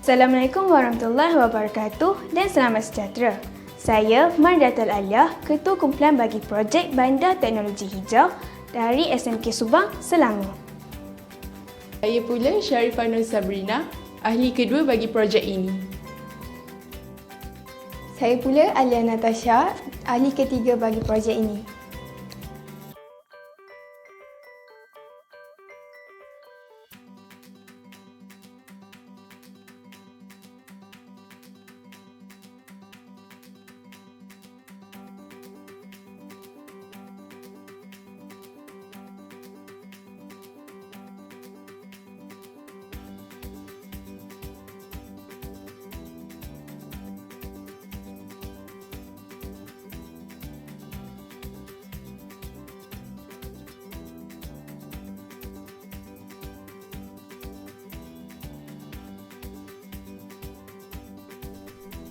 Assalamualaikum warahmatullahi wabarakatuh dan selamat sejahtera. Saya Mardatul Alia, Ketua Kumpulan bagi Projek Bandar Teknologi Hijau dari SMK Subang, Selangor. Saya pula Sharifah Nur Sabrina, ahli kedua bagi projek ini. Saya pula Alia Natasha, ahli ketiga bagi projek ini.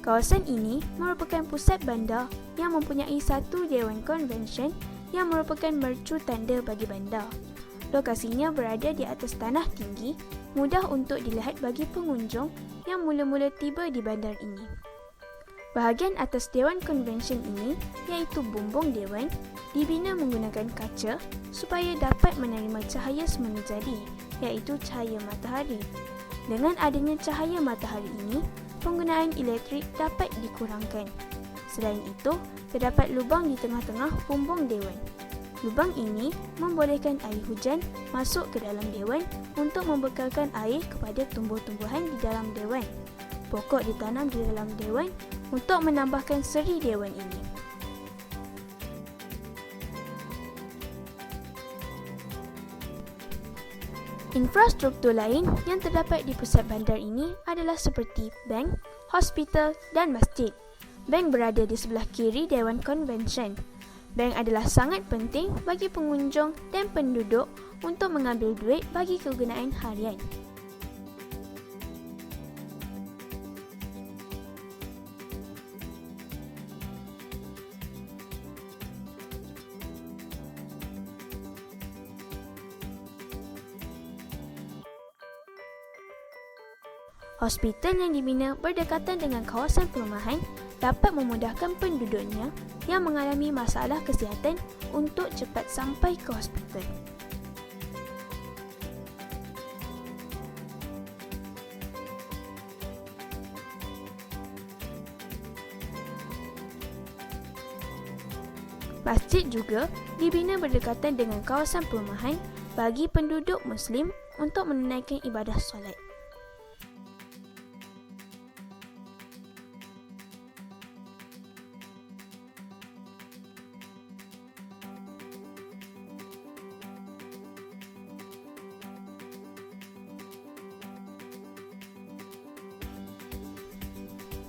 Kawasan ini merupakan pusat bandar yang mempunyai satu Dewan Konvensyen yang merupakan mercu tanda bagi bandar. Lokasinya berada di atas tanah tinggi, mudah untuk dilihat bagi pengunjung yang mula-mula tiba di bandar ini. Bahagian atas Dewan Konvensyen ini, iaitu bumbung Dewan, dibina menggunakan kaca supaya dapat menerima cahaya semula jadi, iaitu cahaya matahari. Dengan adanya cahaya matahari ini, penggunaan elektrik dapat dikurangkan. Selain itu, terdapat lubang di tengah-tengah bumbung Dewan. Lubang ini membolehkan air hujan masuk ke dalam Dewan untuk membekalkan air kepada tumbuh-tumbuhan di dalam Dewan. Pokok ditanam di dalam Dewan untuk menambahkan seri Dewan ini. Infrastruktur lain yang terdapat di pusat bandar ini adalah seperti bank, hospital dan masjid. Bank berada di sebelah kiri Dewan Konvensyen. Bank adalah sangat penting bagi pengunjung dan penduduk untuk mengambil duit bagi kegunaan harian. Hospital yang dibina berdekatan dengan kawasan perumahan dapat memudahkan penduduknya yang mengalami masalah kesihatan untuk cepat sampai ke hospital. Masjid juga dibina berdekatan dengan kawasan perumahan bagi penduduk Muslim untuk menunaikan ibadah solat.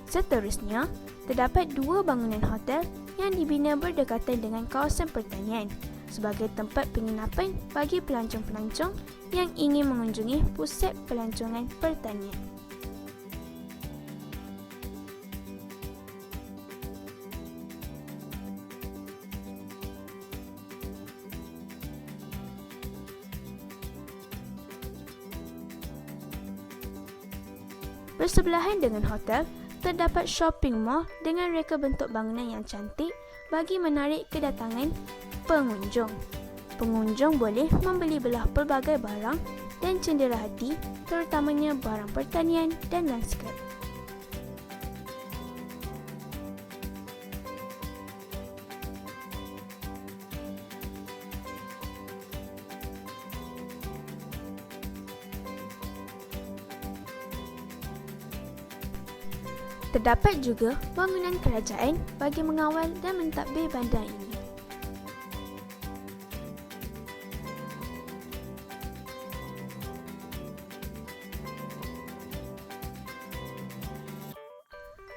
Seterusnya, terdapat dua bangunan hotel yang dibina berdekatan dengan kawasan pertanian sebagai tempat penginapan bagi pelancong-pelancong yang ingin mengunjungi pusat pelancongan pertanian. Bersebelahan dengan hotel, terdapat shopping mall dengan reka bentuk bangunan yang cantik bagi menarik kedatangan pengunjung. Pengunjung boleh membeli belah pelbagai barang dan cenderahati, terutamanya barang pertanian dan lanskap. Terdapat juga bangunan kerajaan bagi mengawal dan mentadbir bandar ini.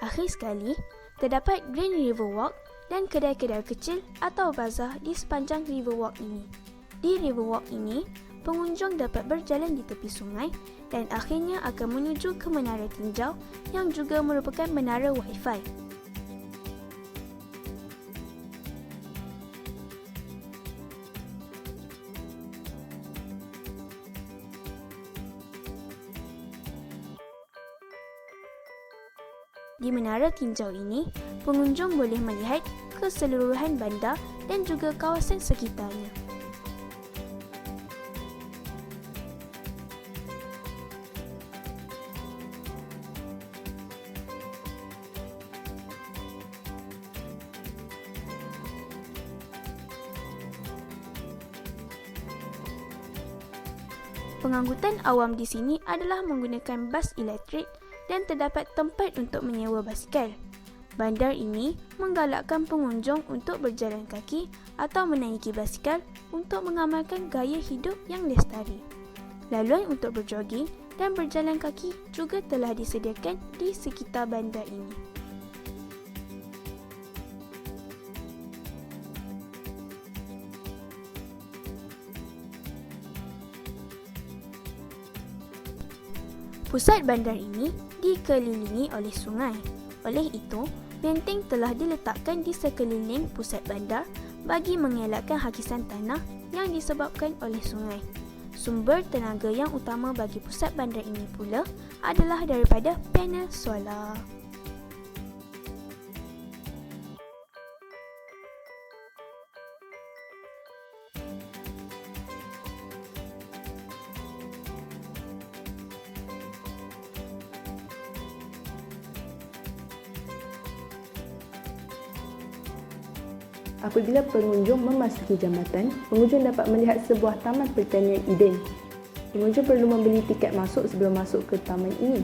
Akhir sekali, terdapat Green River Walk dan kedai-kedai kecil atau bazar di sepanjang River Walk ini. Di River Walk ini, pengunjung dapat berjalan di tepi sungai dan akhirnya akan menuju ke Menara Tinjau yang juga merupakan menara Wi-Fi. Di menara tinjau ini, pengunjung boleh melihat keseluruhan bandar dan juga kawasan sekitarnya. Pengangkutan awam di sini adalah menggunakan bas elektrik dan terdapat tempat untuk menyewa basikal. Bandar ini menggalakkan pengunjung untuk berjalan kaki atau menaiki basikal untuk mengamalkan gaya hidup yang lestari. Laluan untuk berjoging dan berjalan kaki juga telah disediakan di sekitar bandar ini. Pusat bandar ini dikelilingi oleh sungai. Oleh itu, benteng telah diletakkan di sekeliling pusat bandar bagi mengelakkan hakisan tanah yang disebabkan oleh sungai. Sumber tenaga yang utama bagi pusat bandar ini pula adalah daripada panel solar. Apabila pengunjung memasuki jambatan, pengunjung dapat melihat sebuah taman pertanian Eden. Pengunjung perlu membeli tiket masuk sebelum masuk ke taman ini.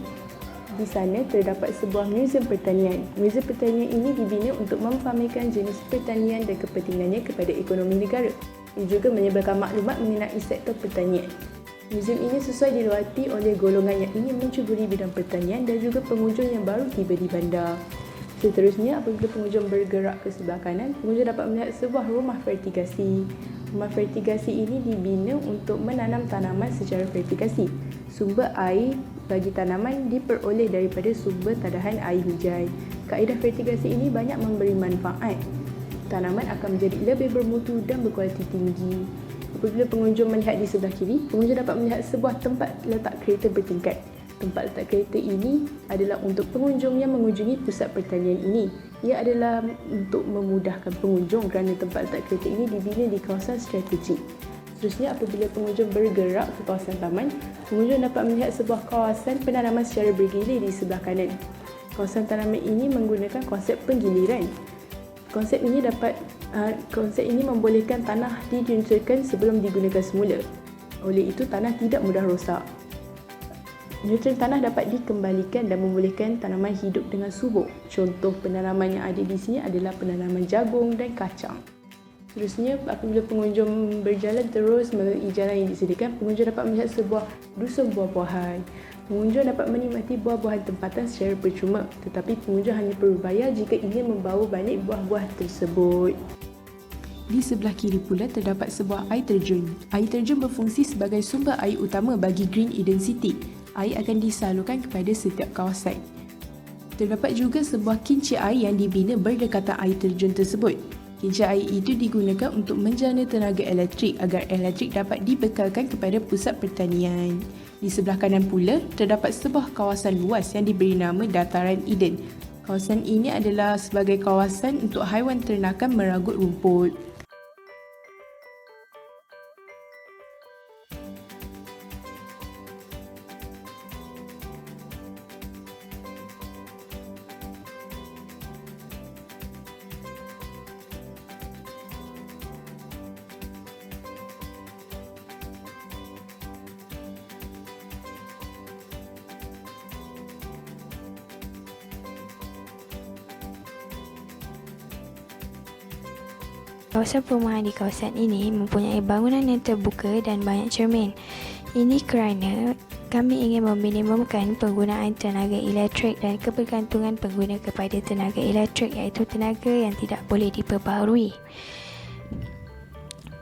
Di sana terdapat sebuah muzium pertanian. Muzium pertanian ini dibina untuk mempamerkan jenis pertanian dan kepentingannya kepada ekonomi negara. Ia juga menyebarkan maklumat mengenai sektor pertanian. Muzium ini sesuai dilawati oleh golongan yang ingin mencuburi bidang pertanian dan juga pengunjung yang baru tiba di bandar. Seterusnya, apabila pengunjung bergerak ke sebelah kanan, pengunjung dapat melihat sebuah rumah vertigasi. Rumah vertigasi ini dibina untuk menanam tanaman secara vertigasi. Sumber air bagi tanaman diperoleh daripada sumber tadahan air hujan. Kaedah vertigasi ini banyak memberi manfaat. Tanaman akan menjadi lebih bermutu dan berkualiti tinggi. Apabila pengunjung melihat di sebelah kiri, pengunjung dapat melihat sebuah tempat letak kereta bertingkat. Tempat letak kereta ini adalah untuk pengunjung yang mengunjungi pusat pertanian ini. Ia adalah untuk memudahkan pengunjung kerana tempat letak kereta ini dibina di kawasan strategik. Seterusnya, apabila pengunjung bergerak ke kawasan taman, pengunjung dapat melihat sebuah kawasan penanaman secara bergilir di sebelah kanan. Kawasan tanaman ini menggunakan konsep penggiliran. Konsep ini membolehkan tanah diluncurkan sebelum digunakan semula. Oleh itu, tanah tidak mudah rosak. Nutrien tanah dapat dikembalikan dan membolehkan tanaman hidup dengan subur. Contoh penanaman yang ada di sini adalah penanaman jagung dan kacang. Seterusnya, apabila pengunjung berjalan terus melalui jalan yang disediakan, pengunjung dapat melihat sebuah dusun buah-buahan. Pengunjung dapat menikmati buah-buahan tempatan secara percuma, tetapi pengunjung hanya perlu bayar jika ingin membawa balik buah-buah tersebut. Di sebelah kiri pula terdapat sebuah air terjun. Air terjun berfungsi sebagai sumber air utama bagi Green Eden City. Air akan disalurkan kepada setiap kawasan. Terdapat juga sebuah kincir air yang dibina berdekatan air terjun tersebut. Kincir air itu digunakan untuk menjana tenaga elektrik agar elektrik dapat dibekalkan kepada pusat pertanian. Di sebelah kanan pula, terdapat sebuah kawasan luas yang diberi nama Dataran Eden. Kawasan ini adalah sebagai kawasan untuk haiwan ternakan meragut rumput. Kawasan perumahan di kawasan ini mempunyai bangunan yang terbuka dan banyak cermin. Ini kerana kami ingin meminimumkan penggunaan tenaga elektrik dan kebergantungan pengguna kepada tenaga elektrik, iaitu tenaga yang tidak boleh diperbaharui.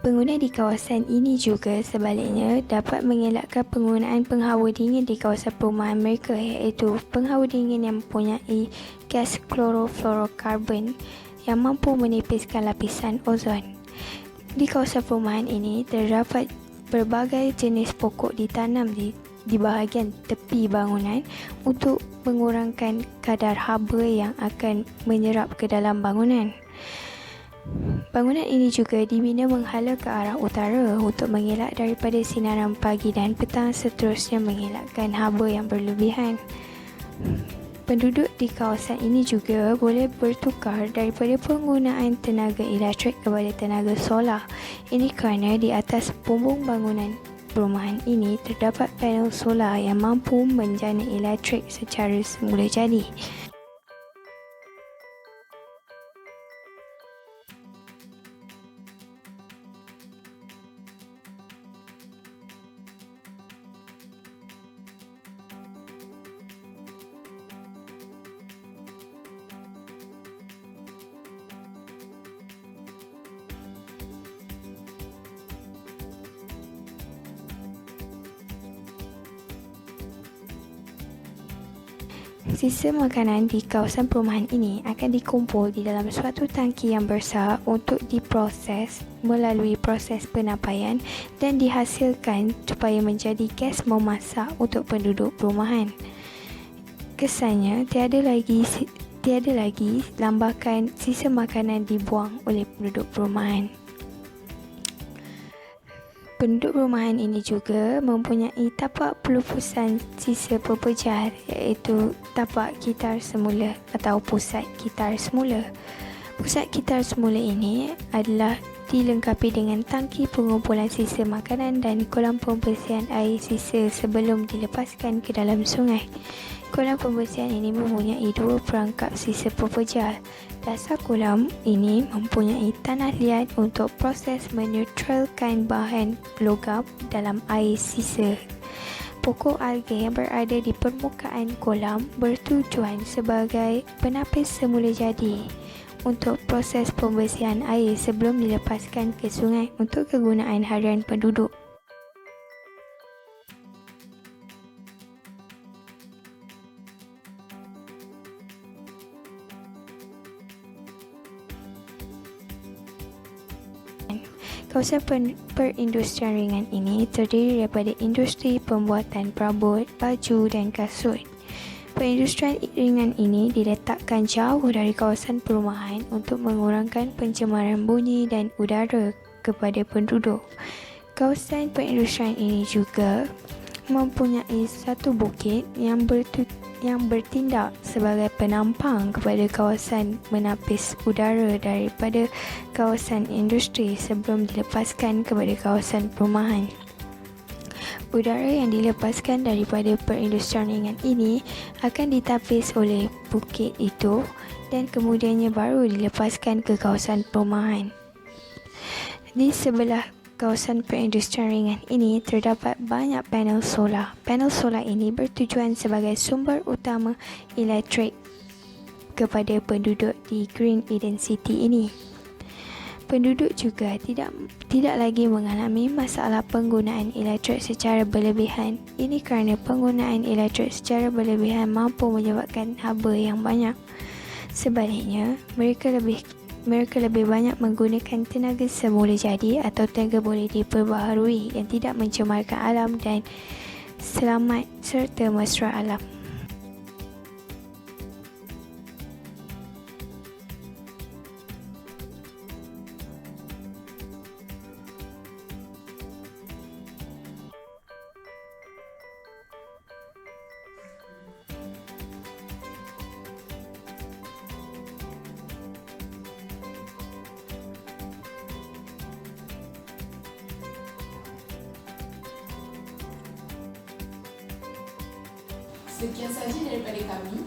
Pengguna di kawasan ini juga sebaliknya dapat mengelakkan penggunaan penghawa dingin di kawasan perumahan mereka, iaitu penghawa dingin yang mempunyai gas klorofluorokarbon yang mampu menipiskan lapisan ozon. Di kawasan perumahan ini terdapat berbagai jenis pokok ditanam di di bahagian tepi bangunan untuk mengurangkan kadar haba yang akan menyerap ke dalam bangunan. Bangunan ini juga dibina menghala ke arah utara untuk mengelak daripada sinaran pagi dan petang, seterusnya mengelakkan haba yang berlebihan. Penduduk di kawasan ini juga boleh bertukar daripada penggunaan tenaga elektrik kepada tenaga solar. Ini kerana di atas bumbung bangunan perumahan ini terdapat panel solar yang mampu menjana elektrik secara semula jadi. Sisa makanan di kawasan perumahan ini akan dikumpul di dalam suatu tangki yang besar untuk diproses melalui proses penapaian dan dihasilkan supaya menjadi gas memasak untuk penduduk perumahan. Kesannya tiada lagi lambakan sisa makanan dibuang oleh penduduk perumahan. Penduduk perumahan ini juga mempunyai tapak pelupusan sisa pepejal, iaitu tapak kitar semula atau pusat kitar semula. Pusat kitar semula ini adalah dilengkapi dengan tangki pengumpulan sisa makanan dan kolam pembersihan air sisa sebelum dilepaskan ke dalam sungai. Kolam pembersihan ini mempunyai 2 perangkap sisa pepejal. Dasar kolam ini mempunyai tanah liat untuk proses menetralkan bahan logam dalam air sisa. Pokok alga yang berada di permukaan kolam bertujuan sebagai penapis semula jadi untuk proses pembersihan air sebelum dilepaskan ke sungai untuk kegunaan harian penduduk. Kawasan perindustrian ringan ini terdiri daripada industri pembuatan perabot, baju dan kasut. Perindustrian ringan ini diletakkan jauh dari kawasan perumahan untuk mengurangkan pencemaran bunyi dan udara kepada penduduk. Kawasan perindustrian ini juga mempunyai satu bukit yang bertindak sebagai penampang kepada kawasan menapis udara daripada kawasan industri sebelum dilepaskan kepada kawasan perumahan. Udara yang dilepaskan daripada perindustrian ringan ini akan ditapis oleh bukit itu dan kemudiannya baru dilepaskan ke kawasan perumahan. Di sebelah kawasan perindustrian ringan ini terdapat banyak panel solar. Panel solar ini bertujuan sebagai sumber utama elektrik kepada penduduk di Green Eden City ini. Penduduk juga tidak lagi mengalami masalah penggunaan elektrik secara berlebihan. Ini kerana penggunaan elektrik secara berlebihan mampu menyebabkan haba yang banyak. Sebaliknya, mereka lebih banyak menggunakan tenaga semula jadi atau tenaga boleh diperbaharui yang tidak mencemarkan alam dan selamat serta mesra alam. Sekian sahaja daripada kami.